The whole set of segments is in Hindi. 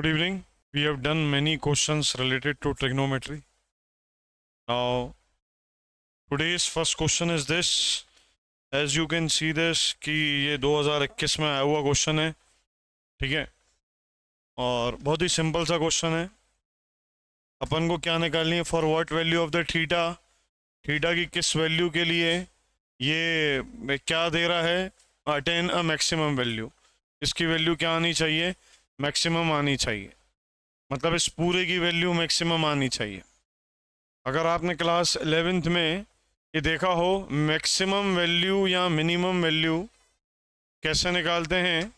Good evening. We have done many questions related to trigonometry. Now, today's first question is this. As you can see this कि ये 2021 में आया हुआ क्वेश्चन है, ठीक है, और बहुत ही सिंपल सा क्वेश्चन है. अपन को क्या निकालनी है? For what value of the theta, theta की किस वैल्यू के लिए ये क्या दे रहा है? Attain a maximum value. इसकी वैल्यू क्या आनी चाहिए? मैक्सिमम आनी चाहिए. मतलब इस पूरे की वैल्यू मैक्सिमम आनी चाहिए. अगर आपने क्लास 11th में ये देखा हो, मैक्सिमम वैल्यू या मिनिमम वैल्यू कैसे निकालते हैं?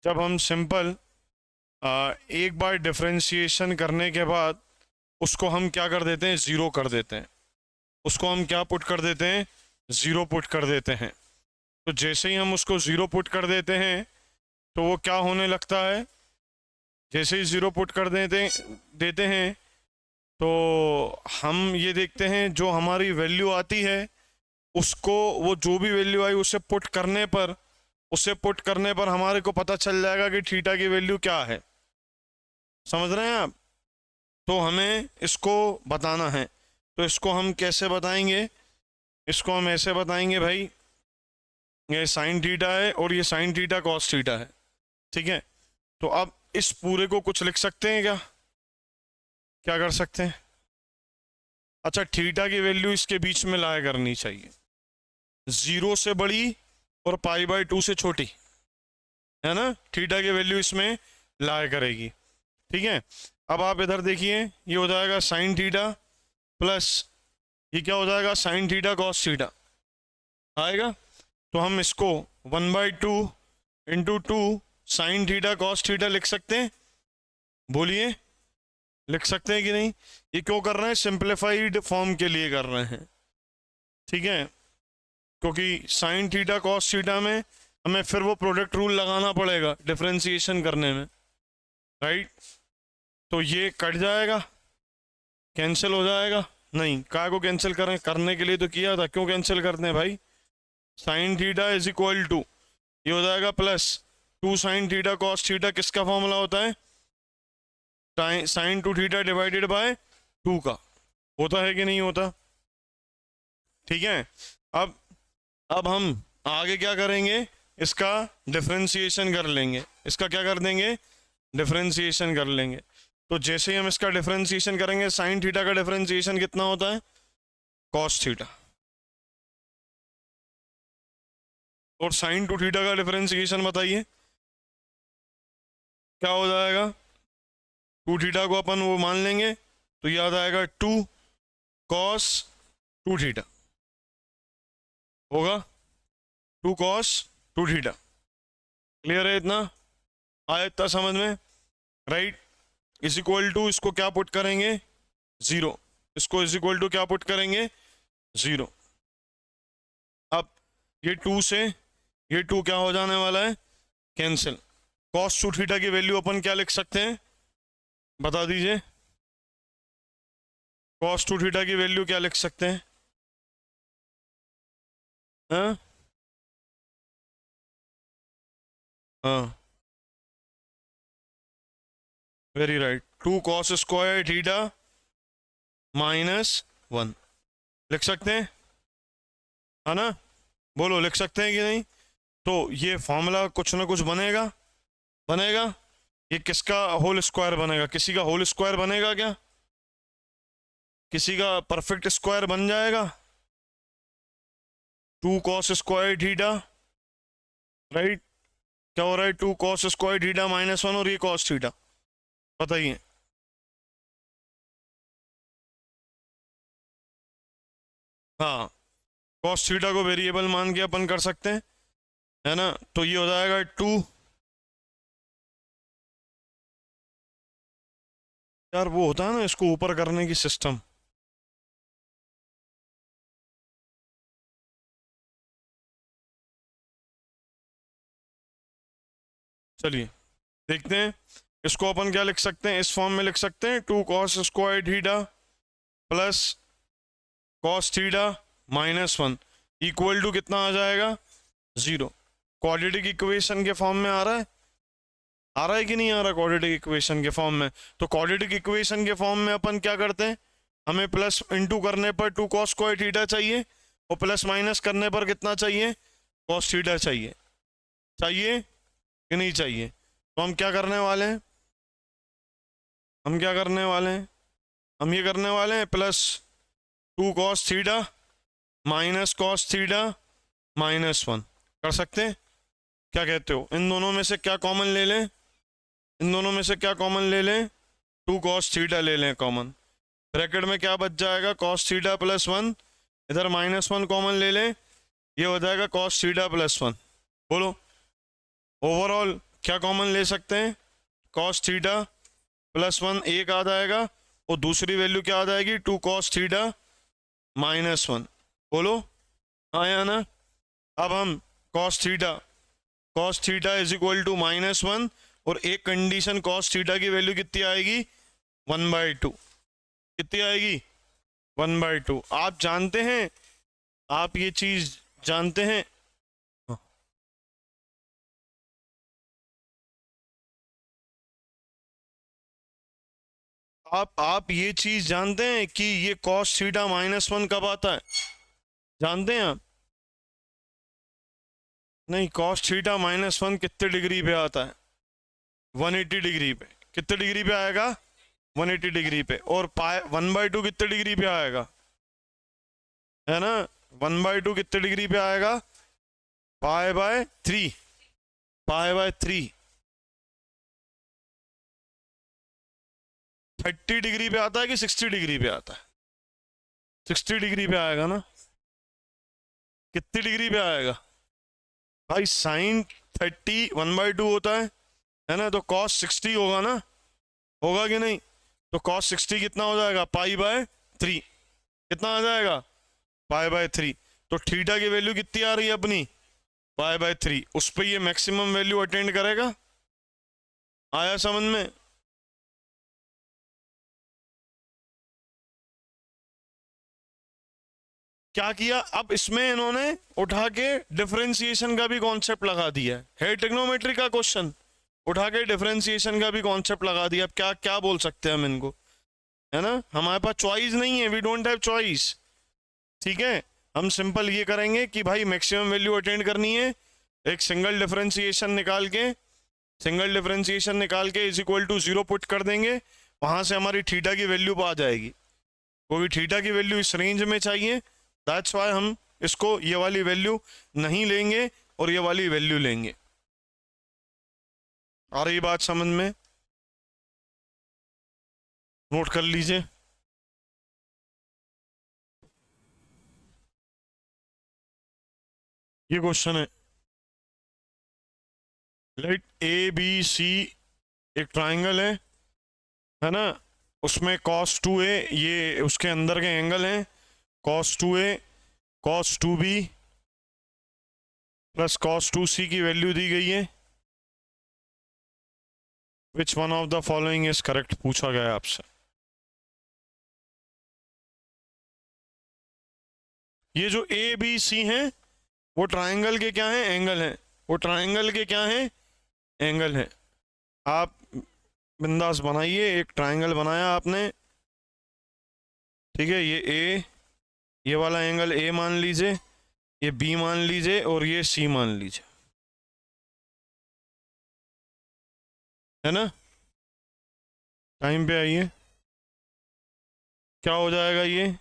जब हम सिंपल एक बार डिफरेंशिएशन करने के बाद उसको हम क्या कर देते हैं? ज़ीरो कर देते हैं. उसको हम क्या पुट कर देते हैं? ज़ीरो पुट कर देते हैं. तो जैसे ही हम उसको ज़ीरो पुट कर देते हैं तो वो क्या होने लगता है? जैसे ही ज़ीरो पुट कर देते हैं तो हम ये देखते हैं जो हमारी वैल्यू आती है उसको, वो जो भी वैल्यू आई उसे पुट करने पर हमारे को पता चल जाएगा कि थीटा की वैल्यू क्या है. समझ रहे हैं आप? तो हमें इसको बताना है. तो इसको हम कैसे बताएंगे? इसको हम ऐसे बताएंगे भाई, ये साइन थीटा है और ये साइन थीटा कॉस थीटा है, ठीक है. तो अब इस पूरे को कुछ लिख सकते हैं क्या? क्या कर सकते हैं? अच्छा, थीटा की वैल्यू इसके बीच में लाया करनी चाहिए, 0 से बड़ी और π/2 से छोटी, है ना. थीटा की वैल्यू इसमें लाया करेगी, ठीक है. अब आप इधर देखिए, ये हो जाएगा साइन थीटा प्लस ये क्या हो जाएगा? साइन थीटा कॉस थीटा आएगा. तो हम इसको 1/2 into 2 sine theta cos theta लिख सकते हैं. बोलिए, लिख सकते हैं कि नहीं? ये क्यों कर रहे हैं? सिंप्लीफाइड फॉर्म के लिए कर रहे हैं, ठीक है. क्योंकि साइन थीटा कॉस थीटा में हमें फिर वो प्रोडक्ट रूल लगाना पड़ेगा डिफरेंशिएशन करने में, राइट. तो ये कट जाएगा, कैंसिल हो जाएगा. नहीं, काय को कैंसिल करें? करने के लिए तो किया था. क्यों कैंसिल करते हैं भाई? Sine theta is equal to ये हो जाएगा plus 2 sine theta cos theta. किसका फॉर्मूला होता है? साइन 2 थीटा डिवाइडेड बाय 2 का. होता है कि नहीं होता? ठीक है. अब हम आगे क्या करेंगे? इसका डिफरेंशिएशन कर लेंगे. इसका क्या कर देंगे? डिफरेंशिएशन कर लेंगे. तो जैसे ही हम इसका डिफरेंशिएशन करेंगे, साइन थीटा का डिफरेंशिएशन कितना होता है? Cos theta. और साइन 2 थीटा का डिफरेंशिएशन बताइए क्या हो जाएगा? 2 थीटा को अपन वो मान लेंगे तो याद आएगा 2 कॉस 2 थीटा होगा. 2 कॉस 2 थीटा. क्लियर है? इतना आया? इतना समझ में? राइट. इज इक्वल टू इसको क्या पुट करेंगे? 0. इसको इज इक्वल टू क्या पुट करेंगे? 0. अब ये 2 से ये 2 क्या हो जाने वाला है? कैंसिल. कॉस 2 थीटा की वैल्यू अपन क्या लिख सकते हैं? बता दीजिए. कॉस 2 थीटा की वैल्यू क्या लिख सकते हैं? हाँ हाँ, very right. 2 cos square theta -1 लिख सकते हैं, है ना. बोलो, लिख सकते हैं कि नहीं? तो ये फॉर्मूला कुछ ना कुछ बनेगा. ये किसका होल स्क्वायर बनेगा? किसी का होल स्क्वायर बनेगा क्या? किसी का परफेक्ट स्क्वायर बन जाएगा. 2 कॉस स्क्वायर थीटा, राइट. क्या हो रहा है? 2 कॉस स्क्वायर थीटा -1 और ये कॉस थीटा. बताइए. हाँ, कॉस थीटा को वेरिएबल मान के अपन कर सकते हैं, है ना. तो ये हो जाएगा 2. यार वो होता है ना इसको ऊपर करने की सिस्टम. चलिए देखते हैं. इसको अपन क्या लिख सकते हैं? इस फॉर्म में लिख सकते हैं 2 cos square theta plus cos theta -1 equal to कितना आ जाएगा? 0. क्वाड्रेटिक इक्वेशन के फॉर्म में आ रहा है. आ रहा है कि नहीं आ रहा क्वाड्रेटिक इक्वेशन के फॉर्म में? तो क्वाड्रेटिक इक्वेशन के फॉर्म में अपन क्या करते हैं, हमें प्लस इंटू करने पर 2 cos स्क्वायर थीटा चाहिए, और प्लस माइनस करने पर कितना चाहिए, cos थीटा चाहिए। चाहिए कि नहीं चाहिए? तो हम क्या करने वाले हैं, हम क्या करने वाले हैं, हम ये करने वाले हैं plus 2 cos theta minus cos theta -1। कर सकते हैं? क्या कहते हो, इन दोनों में से क्या कॉमन ले लें, इन दोनों में से क्या कॉमन ले लें, 2 cos थीटा ले लें कॉमन। ब्रैकेट में क्या बच जाएगा, cos थीटा +1, इधर -1 कॉमन ले लें, ये हो जाएगा cos थीटा +1। बोलो ओवरऑल क्या कॉमन ले सकते हैं, cos थीटा +1 एक आ जाएगा, और दूसरी वैल्यू क्या आ जाएगी, 2 cos थीटा -1। बोलो हाँ या ना? अब हम cos theta is equal to -1, और एक कंडीशन cos थीटा की वैल्यू कितनी आएगी, 1/2। कितनी आएगी, 1/2। आप जानते हैं, आप ये चीज जानते हैं, आप ये चीज जानते हैं कि ये cos थीटा -1 कब आता है, जानते हैं आप? नहीं, cos थीटा -1 कितने डिग्री पे आता है, 180 डिग्री पे। कितने डिग्री पे आएगा, 180 डिग्री पे। और पाई 1/2 कितने डिग्री पे आएगा, है ना, 1/2 कितने डिग्री पे आएगा, पाई/3, पाई/3। 30 डिग्री पे आता है कि 60 डिग्री पे आता है, 60 डिग्री पे आएगा ना। कितनी डिग्री पे आएगा भाई, साइन 30 1/2 होता है ना, तो cos 60 होगा ना, होगा कि नहीं? तो cos 60 कितना हो जाएगा, पाई/3। कितना आ जाएगा, पाई/3। तो थीटा की वैल्यू कितनी आ रही है अपनी, पाई/3। उस पर ये मैक्सिमम वैल्यू अटेंड करेगा। आया समझ में? क्या किया, अब इसमें इन्होंने उठा के डिफरेंशिएशन का भी कॉन्सेप्ट लगा दिया है ट्रिग्नोमेट्री का क्वेश्चन, उठा के डिफरेंशिएशन का भी कॉन्सेप्ट लगा दिया। अब क्या क्या बोल सकते हैं हम इनको, है ना, हमारे पास चॉइस नहीं है, वी डोंट हैव चॉइस। ठीक है, हम सिंपल ये करेंगे कि भाई मैक्सिमम वैल्यू अटेंड करनी है, एक सिंगल डिफरेंशिएशन निकाल के, सिंगल डिफरेंशिएशन निकाल के इज इक्वल टू 0 पुट कर देंगे, वहां से हमारी थीटा की वैल्यू आ जाएगी। कोई थीटा की वैल्यू इस रेंज में चाहिए, दैट्स वाई हम इसको ये वाली वैल्यू नहीं लेंगे और ये वाली वैल्यू लेंगे। आ रही बात समझ में? नोट कर लीजिए, ये क्वेश्चन है, लेट ए बी सी एक ट्राइंगल है ना, उसमें cos 2a ये उसके अंदर के एंगल हैं, cos 2a cos 2b plus cos 2c की वैल्यू दी गई है। Which one of the following is correct पूछा गया है आपसे। ये जो ए बी सी हैं वो ट्राइंगल के क्या हैं, एंगल हैं, वो ट्राइंगल के क्या हैं, एंगल हैं। आप बिंदास बनाइए, एक ट्राइंगल बनाया आपने, ठीक है, ये ए, ये वाला एंगल ए मान लीजिए, ये बी मान लीजिए, और ये सी मान लीजिए, है ना। टाइम पे आइए, क्या हो जाएगा, ये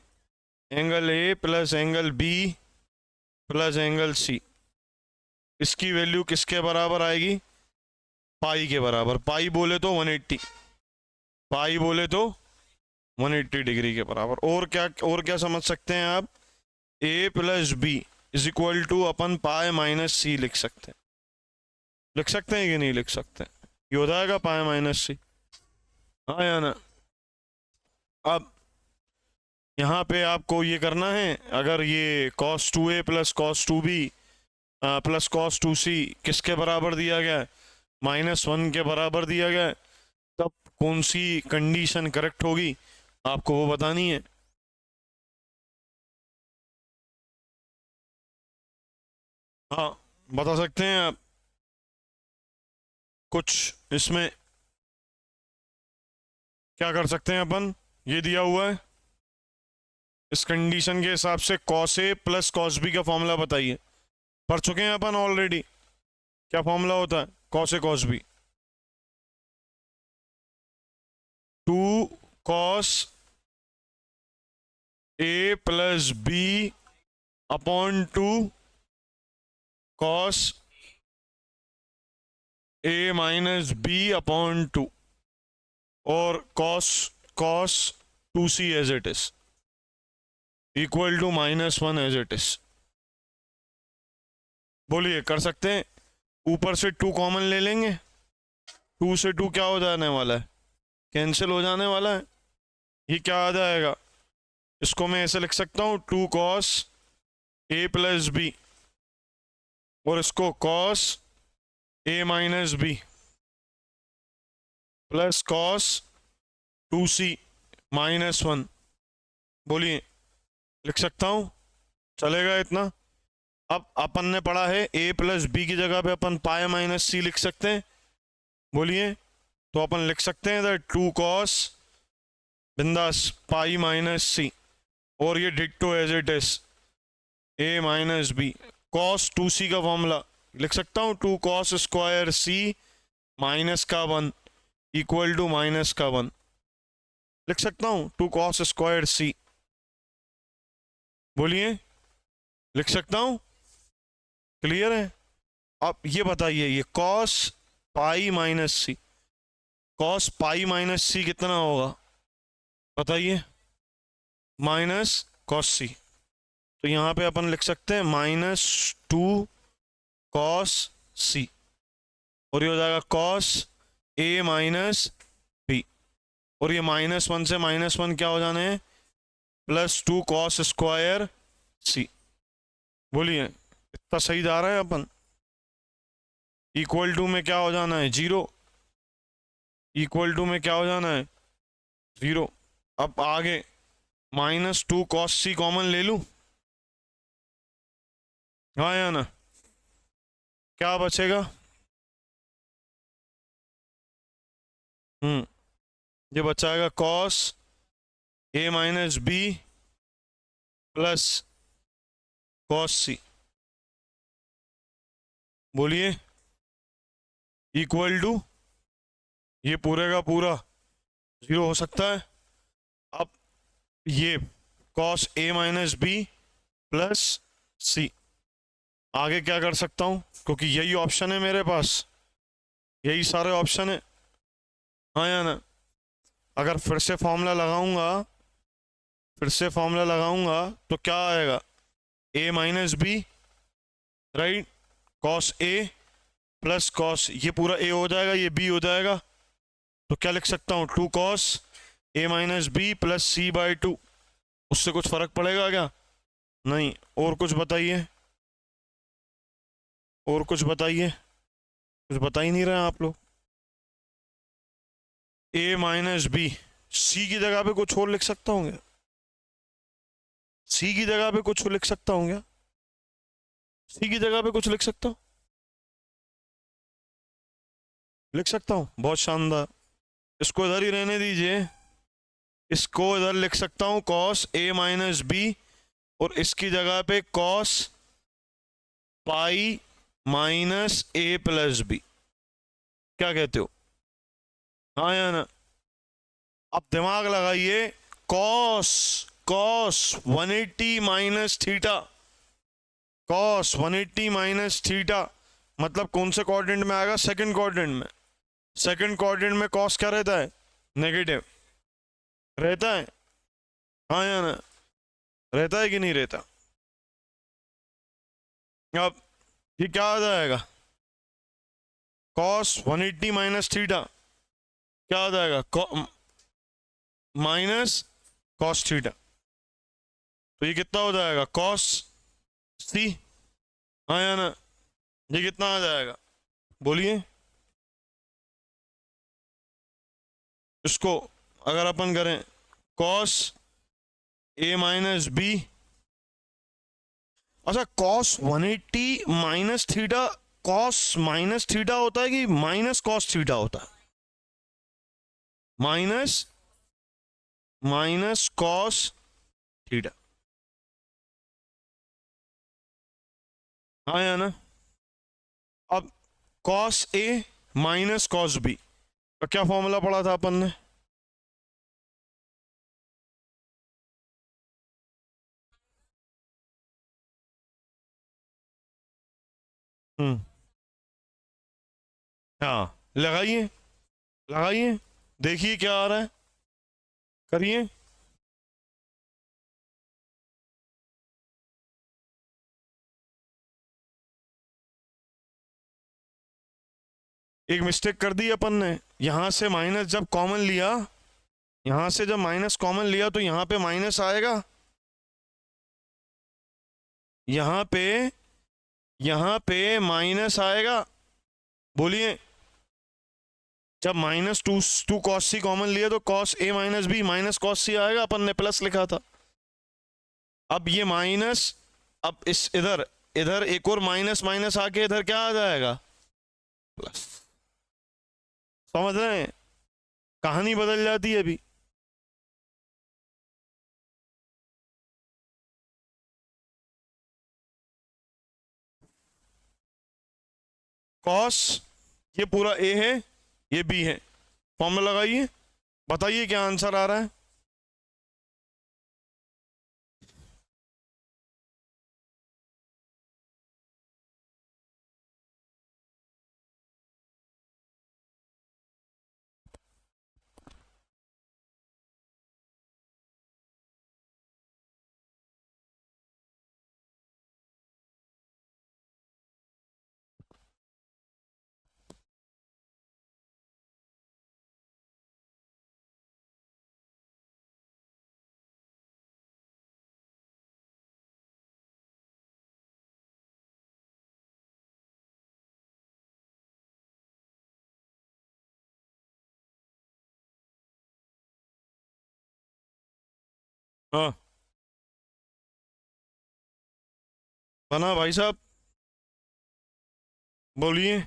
angle A plus angle B plus angle C, इसकी वैल्यू किसके बराबर आएगी, पाई के बराबर। पाई बोले तो 180, पाई बोले तो 180 डिग्री के बराबर। और क्या समझ सकते हैं आप, A plus B is equal to अपन पाई माइनस सी लिख सकते हैं, लिख सकते हैं कि नहीं लिख सकते? ये हो जाएगा पाई माइनस सी, हाँ या ना। अब यहाँ पे आपको ये करना है, अगर ये cos 2a plus cos 2b plus cos 2c किसके बराबर दिया गया है, -1 के बराबर दिया गया है, तब कौन सी कंडीशन करेक्ट होगी आपको वो बतानी है। हाँ बता सकते हैं आप। कुछ इसमें क्या कर सकते हैं अपन, ये दिया हुआ है, इस कंडीशन के हिसाब से cos A plus cos B का फॉर्मूला बताइए। पढ़ चुके हैं अपन ऑलरेडी, क्या फॉर्मूला होता है cos A cos B, 2 cos A plus B upon 2 cos A minus B upon 2 और cos 2C as it is equal to -1 as it is. बोलिए, कर सकते हैं? ऊपर से 2 कॉमन ले लेंगे, 2 से 2 क्या हो जाने वाला है, कैंसिल हो जाने वाला है। ये क्या आ जाएगा, इसको मैं ऐसे लिख सकता हूँ 2 cos A प्लस बी और इसको cos A minus B plus cos 2C -1। बोलिए, लिख सकता हूँ, चलेगा इतना? अब अपन ने पढ़ा है a प्लस बी की जगह पे अपन पाई माइनस सी लिख सकते हैं। बोलिए, तो अपन लिख सकते हैं 2 cos बिंदास पाई माइनस सी और ये ditto as it is a minus B cos 2c का फॉर्मूला लिख सकता हूँ 2 cos स्क्वायर c माइनस का 1 इक्वल टू माइनस का 1 लिख सकता हूँ 2 cos स्क्वायर c। बोलिए, लिख सकता हूँ? क्लियर है? अब ये बताइए, ये cos पाई माइनस सी, cos पाई माइनस सी कितना होगा बताइए? माइनस cos सी। तो यहाँ पे अपन लिख सकते हैं -2 cos सी और ये हो जाएगा cos A माइनस बी और ये -1 से -1 क्या हो जाने हैं, +2 cos स्क्वायर सी। बोलिए, इतना सही जा रहा है अपन? इक्वल टू में क्या हो जाना है, 0। इक्वल टू में क्या हो जाना है, 0। अब आगे -2 cos सी कॉमन ले लूं, हाँ या ना? क्या बचेगा? ये बचाएगा cos A minus B plus cos C. बोलिए, इक्वल टू ये पूरे का पूरा 0 हो सकता है। अब ये cos A minus B plus C, आगे क्या कर सकता हूँ, क्योंकि यही ऑप्शन है मेरे पास, यही सारे ऑप्शन है, हाँ या ना? अगर फिर से फॉर्मूला लगाऊंगा तो क्या आएगा, A minus B right, cos A plus cos, ये पूरा A हो जाएगा, ये B हो जाएगा, तो क्या लिख सकता हूँ 2 cos A minus B plus C by 2। उससे कुछ फर्क पड़ेगा क्या? नहीं। और कुछ बताइए, और कुछ बताइए, कुछ बता ही नहीं रहे आप लोग। A माइनस बी, सी की जगह पे कुछ और लिख सकता हूँ क्या? सी की जगह पे कुछ लिख सकता हूँ क्या? सी की जगह पे कुछ लिख सकता हूँ? लिख सकता हूँ, बहुत शानदार। इसको इधर ही रहने दीजिए, इसको इधर लिख सकता हूँ cos A माइनस बी और इसकी जगह पे cos pi minus A plus B. क्या कहते हो, हाँ या ना? अब दिमाग लगाइए, cos 180 minus theta, cos 180 minus theta मतलब कौन से क्वाड्रेंट में आएगा, सेकंड क्वाड्रेंट में। सेकंड क्वाड्रेंट में cos क्या रहता है, नेगेटिव रहता है, हाँ या ना? रहता है कि नहीं रहता? अब ये क्या आ जाएगा, cos 180 माइनस थीटा क्या आ जाएगा, माइनस cos थीटा, तो ये कितना हो जाएगा, cos सी, हाँ या ना? ये कितना आ जाएगा, बोलिए। इसको अगर अपन करें cos A माइनस बी, अच्छा cos 180 minus theta cos minus theta होता है कि माइनस कॉस थीटा होता है? माइनस माइनस कॉस थीटा, हाँ या ना? अब cos A minus cos B का क्या फॉर्मूला पढ़ा था अपन ने? हम्म, हाँ लगाइए, लगाइए, देखिए क्या आ रहा है, करिए। एक मिस्टेक कर दी अपन ने, यहां से माइनस जब कॉमन लिया, यहां से जब माइनस कॉमन लिया तो यहां पे माइनस आएगा, यहां पे यहां पे माइनस आएगा, बोलिए। जब minus two two cos C common लिया तो cos A minus B minus cos C आएगा, अपन ने प्लस लिखा था। अब ये माइनस, अब इस इधर इधर एक और माइनस माइनस आके इधर क्या आ जाएगा? प्लस। समझ रहे हैं? कहानी बदल जाती है अभी। कॉस, ये पूरा ए है, ये बी है, फॉर्मूला लगाइए, बताइए क्या आंसर आ रहा है। हाँ, बना भाई साहब, बोलिए।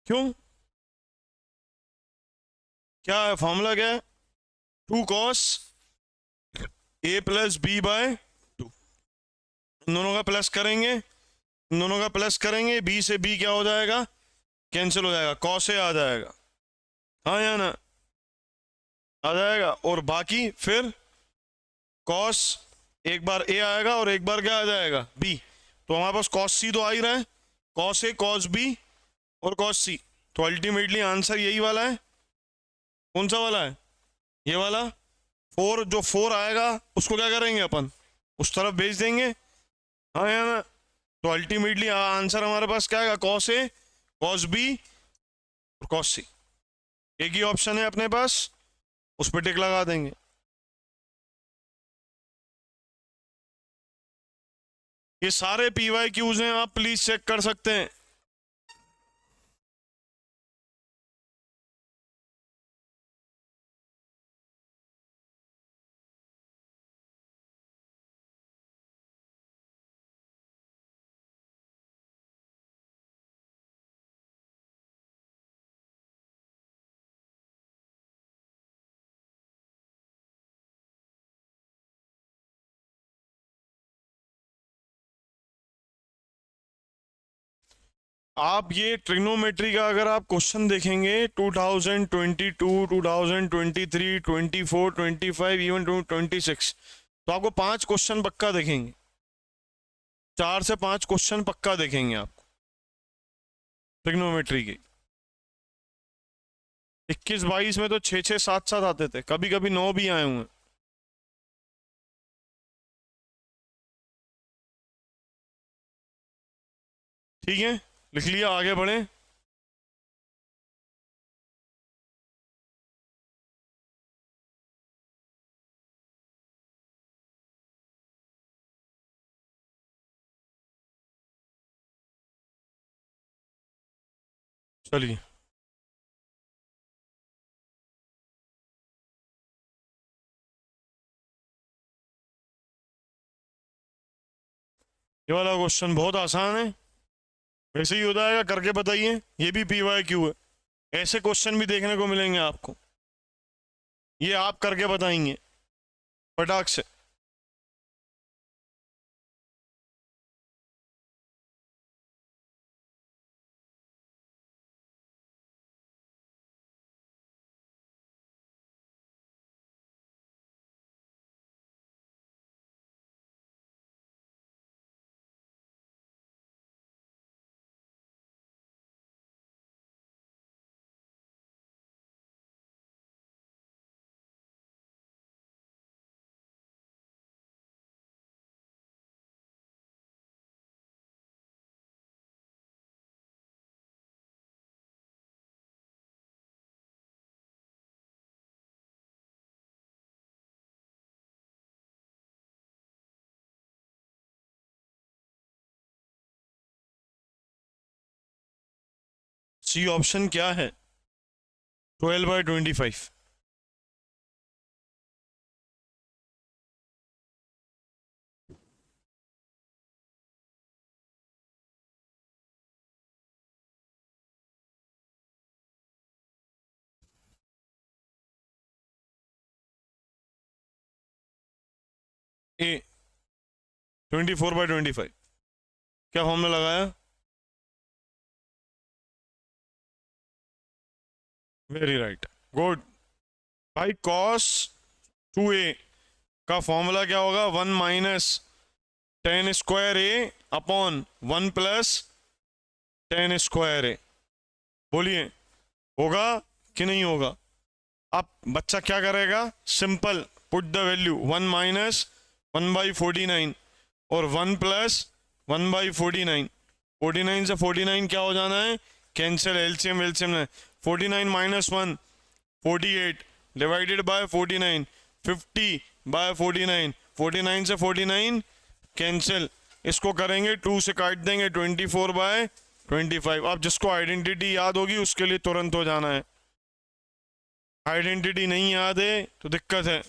क्यों, क्या है फॉर्मूला, क्या है? Two cos A plus B by two, इन दोनों का प्लस करेंगे, इन दोनों का प्लस करेंगे, बी से बी क्या हो जाएगा? कैंसिल हो जाएगा, कॉस ए आ जाएगा, हाँ या ना? आ जाएगा, और बाकी फिर कॉस, एक बार ए आएगा और एक बार क्या आ जाएगा? बी। तो हमारे पास कॉस सी तो आ ही रहा है, कॉस ए कॉस बी और कॉस सी, तो अल्टीमेटली आंसर यही वाला है। कौन सा वाला है? ये वाला। फोर, जो फोर आएगा उसको क्या करेंगे अपन? उस तरफ भेज देंगे, हाँ या ना? तो अल्टीमेटली आंसर हमारे पास क्या आएगा? कॉस ए कॉस बी और कॉस सी, एक ही ऑप्शन है अपने पास, उस पर टिक लगा देंगे। ये सारे पीवाई क्यूज हैं, आप प्लीज चेक कर सकते हैं। आप ये ट्रिग्नोमेट्री का अगर आप क्वेश्चन देखेंगे 2022, 2023, 24, 25, इवन 26, तो आपको 5 क्वेश्चन पक्का देखेंगे, 4 से 5 क्वेश्चन पक्का देखेंगे आपको ट्रिग्नोमेट्री के। 21-22 में तो 6-6, 7-7 आते थे, कभी कभी 9 भी आए हुए हैं। ठीक है, लिख लिया, आगे बढ़े। चलिए। ये वाला क्वेश्चन बहुत आसान है, वैसे ही हो जाएगा, करके बताइए। ये भी पी वाई क्यू है, ऐसे क्वेश्चन भी देखने को मिलेंगे आपको, ये आप करके बताएंगे फटाक से। सी ऑप्शन क्या है? 12/25। ए 24/25, क्या फॉर्मूला लगाया? वेरी राइट, गुड भाई। कॉस 2a का फॉर्मूला क्या होगा? 1 - tan² a अपॉन 1 + tan²a। बोलिए, होगा कि नहीं होगा? अब बच्चा क्या करेगा? सिंपल, पुट द वैल्यू 1 - 1/49 और 1 + 1/49। 49 से 49 क्या हो जाना है? कैंसिल, एलसीएम वेलसीएम है। 49 - 1 48 डिवाइडेड बाय 49 50/49। 49 से 49 कैंसिल, इसको करेंगे 2 से काट देंगे 24/25। अब जिसको आइडेंटिटी याद होगी उसके लिए तुरंत हो जाना है, आइडेंटिटी नहीं याद है तो दिक्कत है।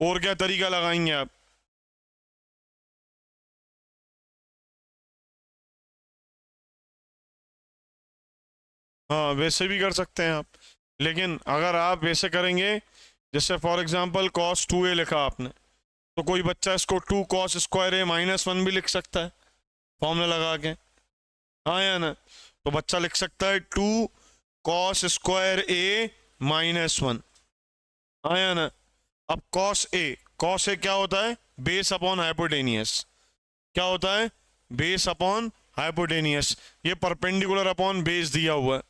और क्या तरीका लगाएंगे आप? हाँ, वैसे भी कर सकते हैं आप, लेकिन अगर आप वैसे करेंगे, जैसे फॉर एग्जांपल cos 2a लिखा आपने, तो कोई बच्चा इसको 2 cos² a - 1 भी लिख सकता है फॉर्मूला लगा के, हाँ या ना? तो बच्चा लिख सकता है 2 cos² a - 1, हाँ या ना? अब cos a क्या होता है? Base upon hypotenuse. क्या होता है? Base upon hypotenuse. ये परपेंडिकुलर अपॉन बेस दिया हुआ है,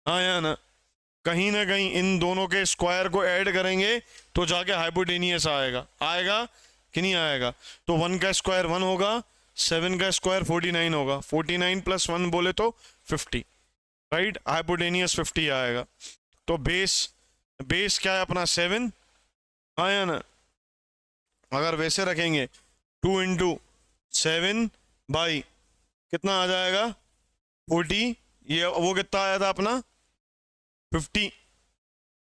हाँ या ना कहीं इन दोनों के स्क्वायर को ऐड करेंगे तो जाके हाइपोटेनियस आएगा, आएगा कि नहीं आएगा? तो 1 का स्क्वायर 1 होगा, 7 का स्क्वायर 49 होगा, 49 + 1 बोले तो 50, राइट? हाइपोटेनियस 50 आएगा। तो बेस बेस क्या है अपना? 7, हाँ या ना? अगर वैसे रखेंगे 2 × 7 कितना आ जाएगा? 40। ये वो कितना आया था अपना? 50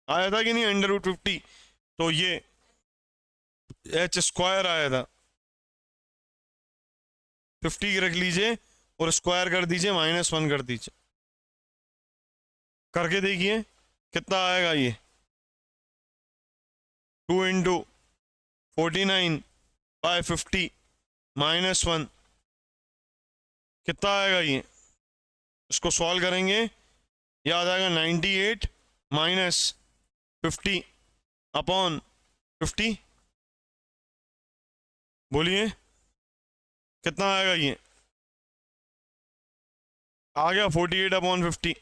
आया था कि नहीं? √50। तो ये h² आया था, 50 रख लीजिए और स्क्वायर कर दीजिए, -1 कर दीजिए, करके देखिए कितना आएगा ये। 2 × 49/50 -1 कितना आएगा ये? इसको सॉल्व करेंगे, ये आ जाएगा 98 - 50 अपॉन 50। बोलिए कितना आएगा ये? आ गया 48/50।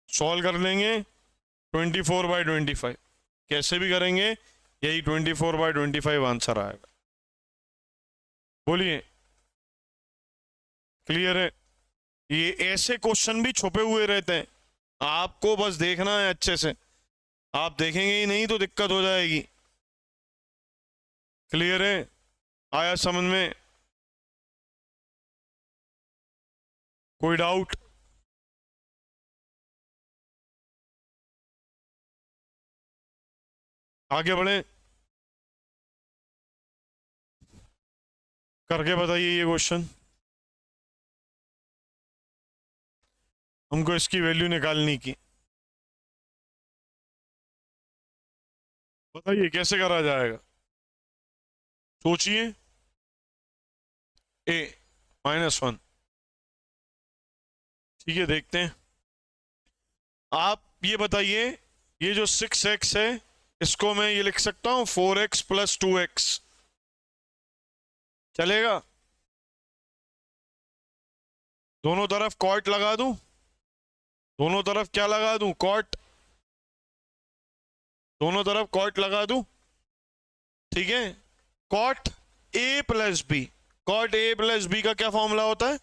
सॉल्व कर लेंगे 24/25, कैसे भी करेंगे यही 24/25 आंसर आएगा। बोलिए, क्लियर है? ये ऐसे क्वेश्चन भी छुपे हुए रहते हैं, आपको बस देखना है अच्छे से। आप देखेंगे ही नहीं तो दिक्कत हो जाएगी। क्लियर है? आया समझ में? कोई डाउट? आगे बढ़े। करके बताइए ये क्वेश्चन। हमको इसकी वैल्यू निकालनी की, बताइए कैसे करा जाएगा, सोचिए। ए -1, ठीक है, देखते हैं। आप ये बताइए, ये जो 6x है इसको मैं ये लिख सकता हूं 4x प्लस 2x, चलेगा? दोनों तरफ कॉट लगा दूं, दोनों तरफ क्या लगा दूं, कॉट, दोनों तरफ कॉट लगा दूं, ठीक है। Cot A plus B, cot A plus B का क्या फॉर्मूला होता है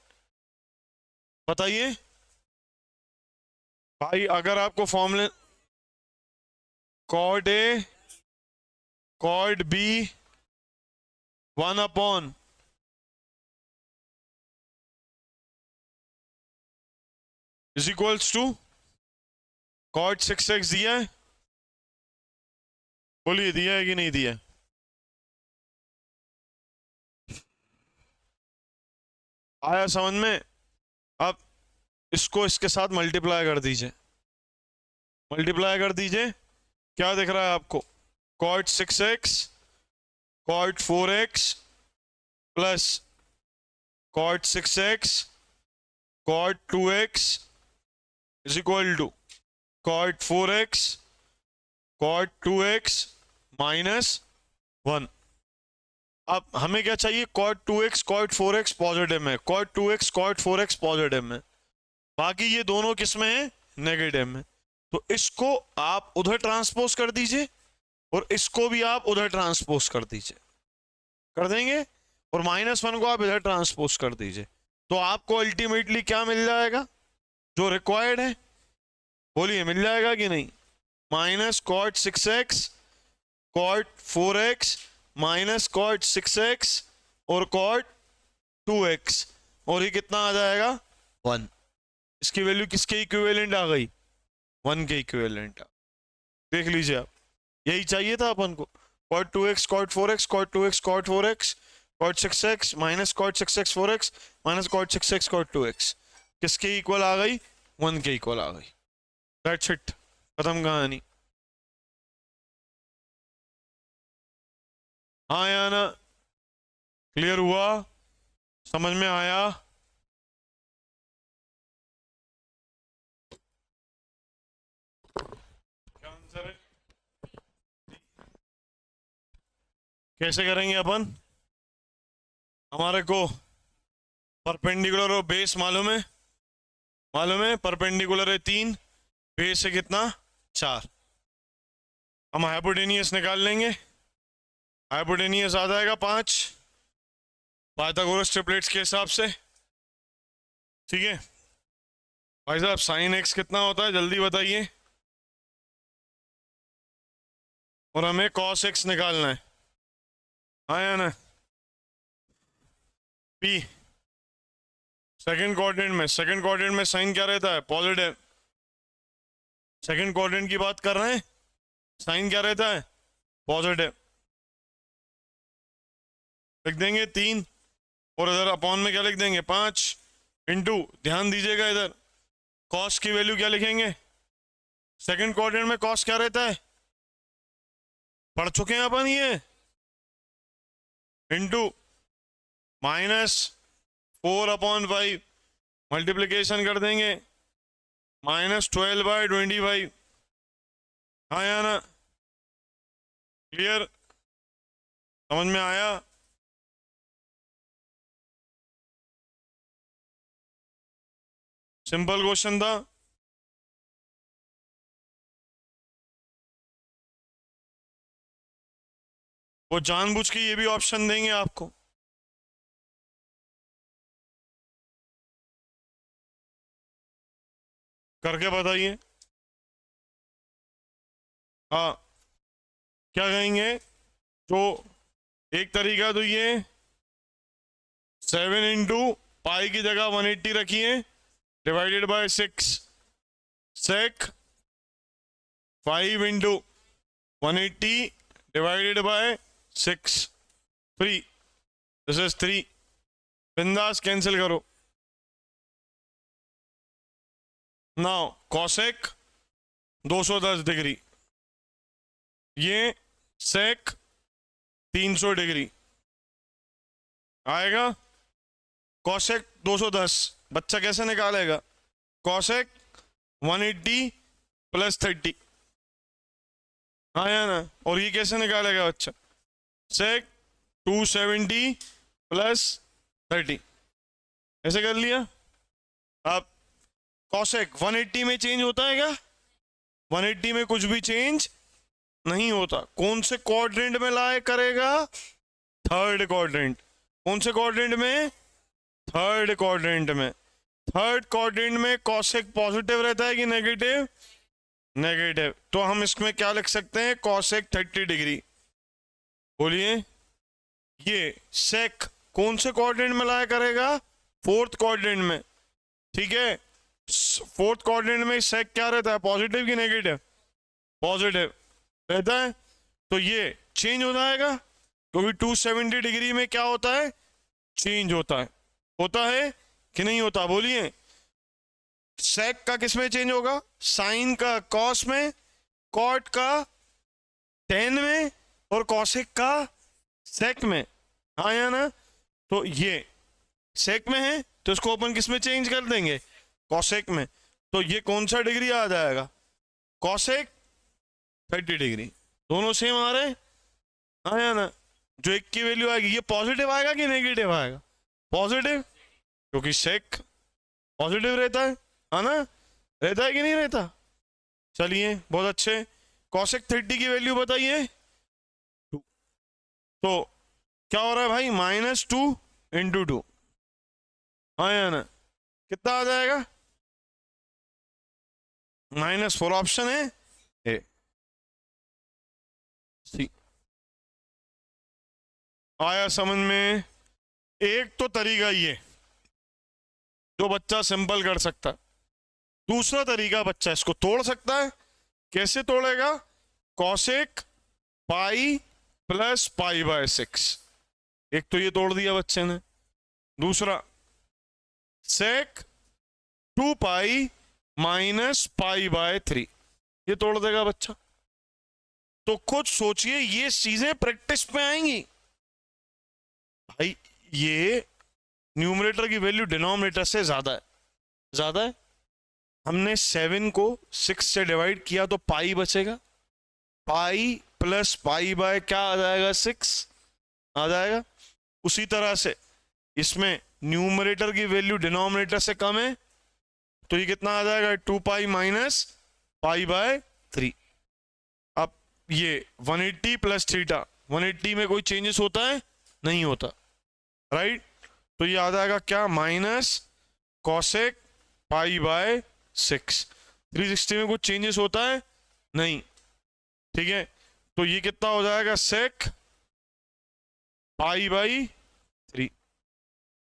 बताइए भाई। अगर आपको फॉर्मूले, cot A cot B 1 is equals to cot 6x दिया है, बोलिए दिया है कि नहीं दिया है? आया समझ में? अब इसको इसके साथ मल्टीप्लाई कर दीजिए, मल्टीप्लाई कर दीजिए, क्या दिख रहा है आपको, cot 6x cot 4x plus cot 6x cot 2x is equal to cot 4x cot 2x -1। अब हमें क्या चाहिए, cot 2x cot 4x positive में, cot 2x cot 4x positive में, बाकी ये दोनों किस में है, नेगेटिव में। तो इसको आप उधर ट्रांसपोज कर दीजिए और इसको भी आप उधर ट्रांसपोज कर दीजिए, कर देंगे, और -1 को आप इधर ट्रांसपोज कर दीजिए, तो आपको अल्टीमेटली क्या मिल जाएगा जो रिक्वायर्ड है, बोलिए मिल जाएगा कि नहीं? Minus cot 6x cot 4x minus cot 6x और कॉट 2x, और ये कितना आ जाएगा, 1। इसकी वैल्यू किसके इक्विवेलेंट आ गई, 1 के इक्विवेलेंट। देख लीजिए आप, यही चाहिए था अपन को, cot 2x cot 4x cot 2x cot 4x cot 6x minus cot 6x 4x minus cot 6x cot 2x, किसके इक्वल आ गई, 1 के इक्वल आ गई। दैट्स इट, खत्म कहानी। हाँ या ना, क्लियर हुआ, समझ में आया? क्या आंसर है? कैसे करेंगे अपन, हमारे को परपेंडिकुलर और बेस मालूम है, मालूम है परपेंडिकुलर है 3, बेस है कितना, 4। हम हाइपोटेनियस निकाल लेंगे, हाइपोटेनियस आ जाएगा 5 पाइथागोरस ट्रिपलेट्स के हिसाब से, ठीक है। भाई साहब साइन एक्स कितना होता है जल्दी बताइए, और हमें कॉस एक्स निकालना है, हाँ या ना? पी सेकंड क्वाड्रेंट में, सेकंड क्वाड्रेंट में साइन क्या रहता है, पॉजिटिव। सेकंड क्वाड्रेंट की बात कर रहे हैं, साइन क्या रहता है, पॉजिटिव। लिख देंगे 3, और इधर अपॉन में क्या लिख देंगे, 5 इंटू, ध्यान दीजिएगा इधर, कॉस की वैल्यू क्या लिखेंगे, सेकंड क्वाड्रेंट में कॉस क्या रहता है, पढ़ चुके हैं अपन ये, इंटू -4/5, मल्टीप्लीकेशन कर देंगे -12/25, हाँ या ना, क्लियर, समझ में आया? सिंपल क्वेश्चन था। वो जानबूझ के ये भी ऑप्शन देंगे आपको, करके बताइए। हाँ, क्या कहेंगे, तो एक तरीका तो ये 7 इंटू पाई की जगह 180 रखिए divided by 6, sec 5 into 180 divided by 6, 3, this is 3, बिंदास कैंसिल करो। नाउ कॉसेक 210 डिग्री, ये सेक 300 डिग्री आएगा। कॉसेक 210 बच्चा कैसे निकालेगा? कॉसेक 180 प्लस 30 आया ना। और ये कैसे निकालेगा बच्चा? सेक 270 प्लस 30, ऐसे कर लिया। अब कॉसेक 180 में चेंज होता है क्या? 180 में कुछ भी चेंज नहीं होता। कौन से क्वाड्रेंट में लाए करेगा? Third quadrant. कौन से क्वाड्रेंट में? थर्ड क्वाड्रेंट में। थर्ड क्वाड्रेंट में कॉसेक पॉजिटिव रहता है कि नेगेटिव? नेगेटिव। तो हम इसमें क्या लिख सकते हैं? Cosec 30 degree. बोलिए, ये सेक कौन से क्वाड्रेंट में लाया करेगा? फोर्थ क्वाड्रेंट में। ठीक है, फोर्थ क्वाड्रेंट में सेक क्या रहता है? पॉजिटिव कि नेगेटिव? पॉजिटिव रहता है। तो ये चेंज हो जाएगा, क्योंकि 270 डिग्री में क्या होता है? चेंज होता है। होता है कि नहीं होता? बोलिए, सेक का किस में चेंज होगा? साइन का कॉस में, कॉट का टेन में, और कॉसेक का सेक में। हाँ या ना? तो ये सेक में है तो इसको अपन किस में चेंज कर देंगे? कॉसेक में। तो ये कौन सा डिग्री आ जाएगा? Cosec 30 degree. दोनों सेम आ रहे हैं। हाँ या ना? जो एक की वैल्यू आएगी, ये पॉजिटिव आएगा कि नेगेटिव आएगा? पॉजिटिव, क्योंकि सेक पॉजिटिव रहता है ना? रहता है कि नहीं रहता? चलिए, बहुत अच्छे। कॉसेक 30 की वैल्यू बताइए। तो क्या हो रहा है भाई? -2 × 2। हाँ या ना? कितना आ जाएगा? -4 ऑप्शन है ए, सी। आया समझ में? एक तो तरीका ये जो बच्चा सिंपल कर सकता है। दूसरा तरीका, बच्चा इसको तोड़ सकता है। कैसे तोड़ेगा? Cosec pi plus पाई/6। एक तो ये तोड़ दिया बच्चे ने। दूसरा, सेक 2 पाई माइनस पाई/3, ये तोड़ देगा बच्चा। तो खुद सोचिए, ये चीजें प्रैक्टिस में आएंगी भाई। ये न्यूमरेटर की वैल्यू डिनोमिनेटर से ज्यादा है। ज्यादा है। हमने 7 को 6 से डिवाइड किया तो पाई बचेगा। पाई प्लस पाई/ क्या आ जाएगा? 6 आ जाएगा। उसी तरह से इसमें न्यूमरेटर की वैल्यू डिनोमिनेटर से कम है, तो ये कितना आ जाएगा? 2 पाई माइनस पाई/3। अब ये 180 प्लस थीटा, 180 में कोई चेंजेस होता है? नहीं होता, राइट? तो ये आ जाएगा क्या? Minus cosec पाई/6। 360 में कुछ चेंजेस होता है? नहीं। ठीक है, तो ये कितना हो जाएगा? सेक पाई/3।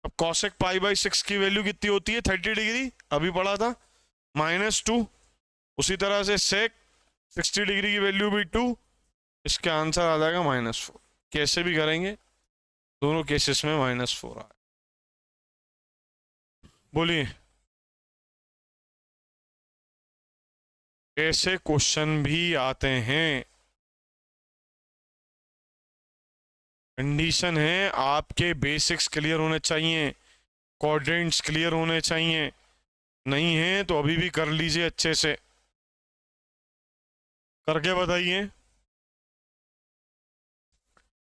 अब कॉसेक पाई/6 की वैल्यू कितनी होती है? 30 डिग्री, अभी पढ़ा था, -2। उसी तरह से सेक 60 डिग्री की वैल्यू भी 2। इसका आंसर आ जाएगा -4। कैसे भी करेंगे, दोनों केसेस में -4 आए। बोलिए, ऐसे क्वेश्चन भी आते हैं। कंडीशन है आपके बेसिक्स क्लियर होने चाहिए, क्वाड्रेंट्स क्लियर होने चाहिए। नहीं है तो अभी भी कर लीजिए अच्छे से, करके बताइए।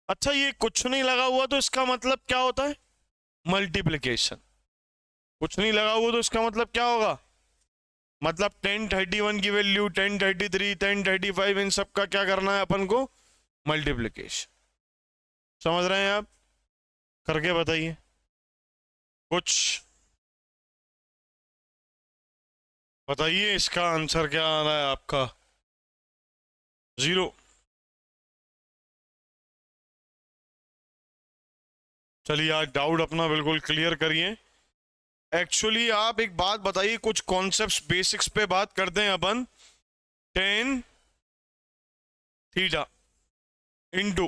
अच्छा, ये कुछ नहीं लगा हुआ तो इसका मतलब क्या होता है? मल्टीप्लिकेशन। कुछ नहीं लगा हुआ तो इसका मतलब क्या होगा? मतलब 1031 की वैल्यू, 1033, 1035, इन सब का क्या करना है अपन को? मल्टीप्लिकेशन। समझ रहे हैं आप? करके बताइए कुछ। बताइए, इसका आंसर क्या आ रहा है आपका? 0। चलिए, आज डाउट अपना बिल्कुल क्लियर करिए। एक्चुअली आप एक बात बताइए, कुछ कॉन्सेप्ट्स बेसिक्स पे बात करते हैं अपन। 10 थीटा इंटू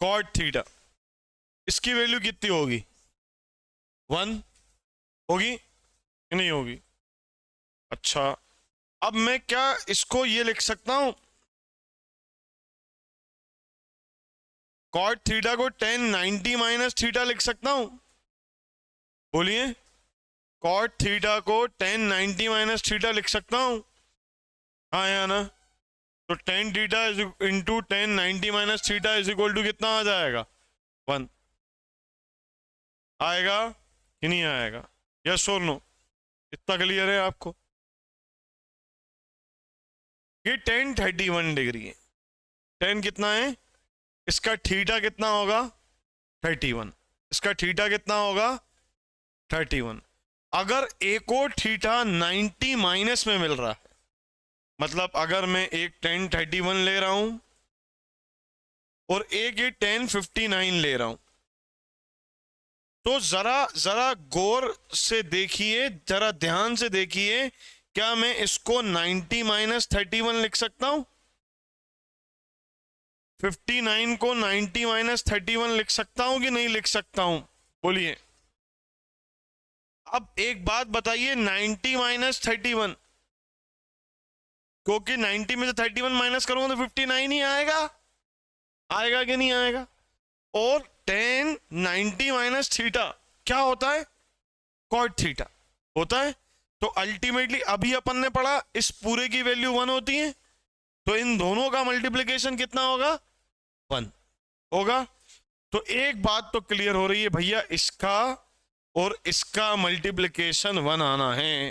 कॉट थीटा, इसकी वैल्यू कितनी होगी? 1 होगी कि नहीं होगी? अच्छा, अब मैं क्या इसको ये लिख सकता हूं, कॉट थीटा को tan 90 माइनस थीटा लिख सकता हूं? बोलिए, कॉट थीटा को tan 90 माइनस थीटा लिख सकता हूं? हाँ या ना? तो tan theta into tan 90 minus theta is equal to कितना आ जाएगा? 1 आएगा कि नहीं आएगा? यस और नो? इतना क्लियर है आपको? ये tan 31 डिग्री है। tan कितना है? इसका थीटा कितना होगा? 31। इसका थीटा कितना होगा? 31। अगर ए को थीटा 90 माइनस में मिल रहा है, मतलब अगर मैं एक tan 31 ले रहा हूं और एक ये tan 59 ले रहा हूं, तो जरा जरा गौर से देखिए, जरा ध्यान से देखिए, क्या मैं इसको 90 माइनस 31 लिख सकता हूं? 59 को 90 माइनस 31 लिख सकता हूं कि नहीं लिख सकता हूं? बोलिए। अब एक बात बताइए, 90 माइनस 31, क्योंकि 90 में से 31 माइनस करूंगा तो 59 ही आएगा। आएगा कि नहीं आएगा? और tan 90 माइनस थीटा क्या होता है? कॉट थीटा होता है। तो अल्टीमेटली अभी अपन ने पढ़ा इस पूरे की वैल्यू 1 होती है, तो इन दोनों का मल्टीप्लिकेशन कितना होगा? 1 होगा। तो एक बात तो क्लियर हो रही है भैया, इसका और इसका मल्टीप्लिकेशन 1 आना है।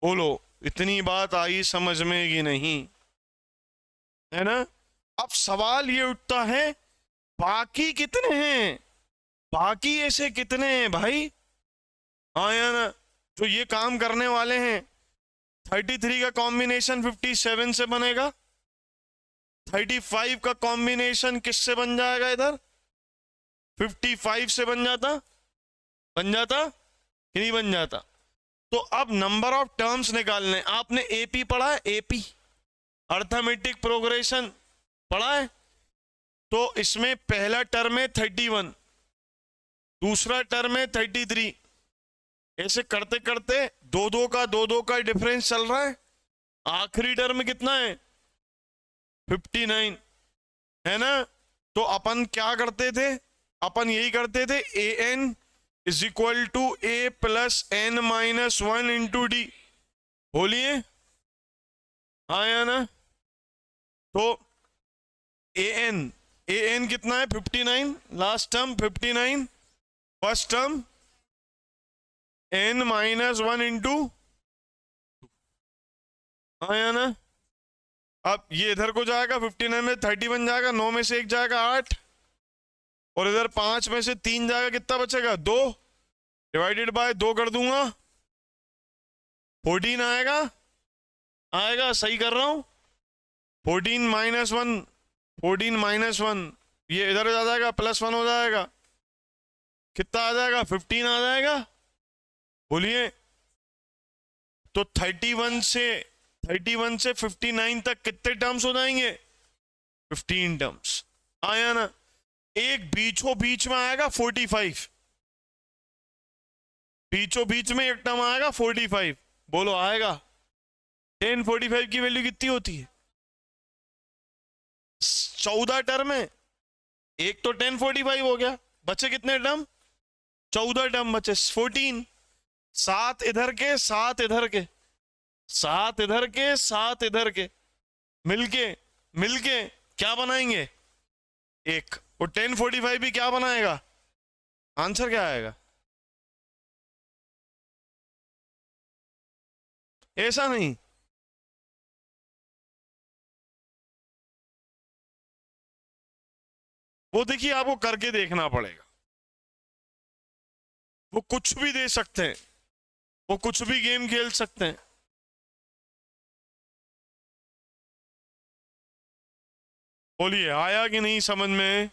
बोलो, इतनी बात आई समझ में कि नहीं? है ना? अब सवाल ये उठता है, बाकी कितने हैं? बाकी ऐसे कितने हैं भाई? हाँ या ना? जो ये काम करने वाले हैं। 33 का कॉम्बिनेशन 57 से बनेगा। 35 का कॉम्बिनेशन किससे बन जाएगा? इधर 55 से बन जाता कि नहीं बन जाता? तो अब नंबर ऑफ टर्म्स निकालने, आपने एपी पढ़ा है? एपी अर्थमेटिक प्रोग्रेशन पढ़ा है? तो इसमें पहला टर्म है 31, दूसरा टर्म है 33, ऐसे करते करते दो दो का डिफरेंस चल रहा है। आखिरी टर्म कितना है? 59, है ना? तो अपन क्या करते थे? अपन यही करते थे, A N is equal to A plus N minus 1 into D. बोलिए, हाँ या ना? तो ए एन कितना है? 59, last term 59, first term n minus 1 into, हाँ या ना? अब ये इधर को जाएगा, 59 में 31 जाएगा, 9 में से 1 जाएगा 8, और इधर 5 में से 3 जाएगा, कितना बचेगा? 2 डिवाइडेड बाय 2 कर दूंगा, 14 आएगा। आएगा, सही कर रहा हूं? 14 माइनस 1, 14 माइनस 1, ये इधर आ जाएगा, प्लस 1 हो जाएगा, कितना आ जाएगा? 15 आ जाएगा। बोलिए, तो 31 से 59 तक कितने टर्म्स हो जाएंगे? 15 टर्म्स। आया ना? एक बीचों बीच में आएगा 45, बीचों बीच में एक टर्म आएगा 45। बोलो, आएगा? tan 45 की वैल्यू कितनी होती है? 14 टर्म है। एक तो tan 45 हो गया, बचे कितने टर्म? 14 टर्म बचे, 14। 7 इधर के, 7 इधर के, 7 इधर के, 7 इधर के, मिलके मिलके क्या बनाएंगे? एक। और tan 45 भी क्या बनाएगा? आंसर क्या आएगा? ऐसा नहीं, वो देखिए आपको करके देखना पड़ेगा। वो कुछ भी दे सकते हैं, वो कुछ भी गेम खेल सकते हैं। बोलिए, आया कि नहीं समझ में?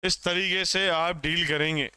इस तरीके से आप डील करेंगे।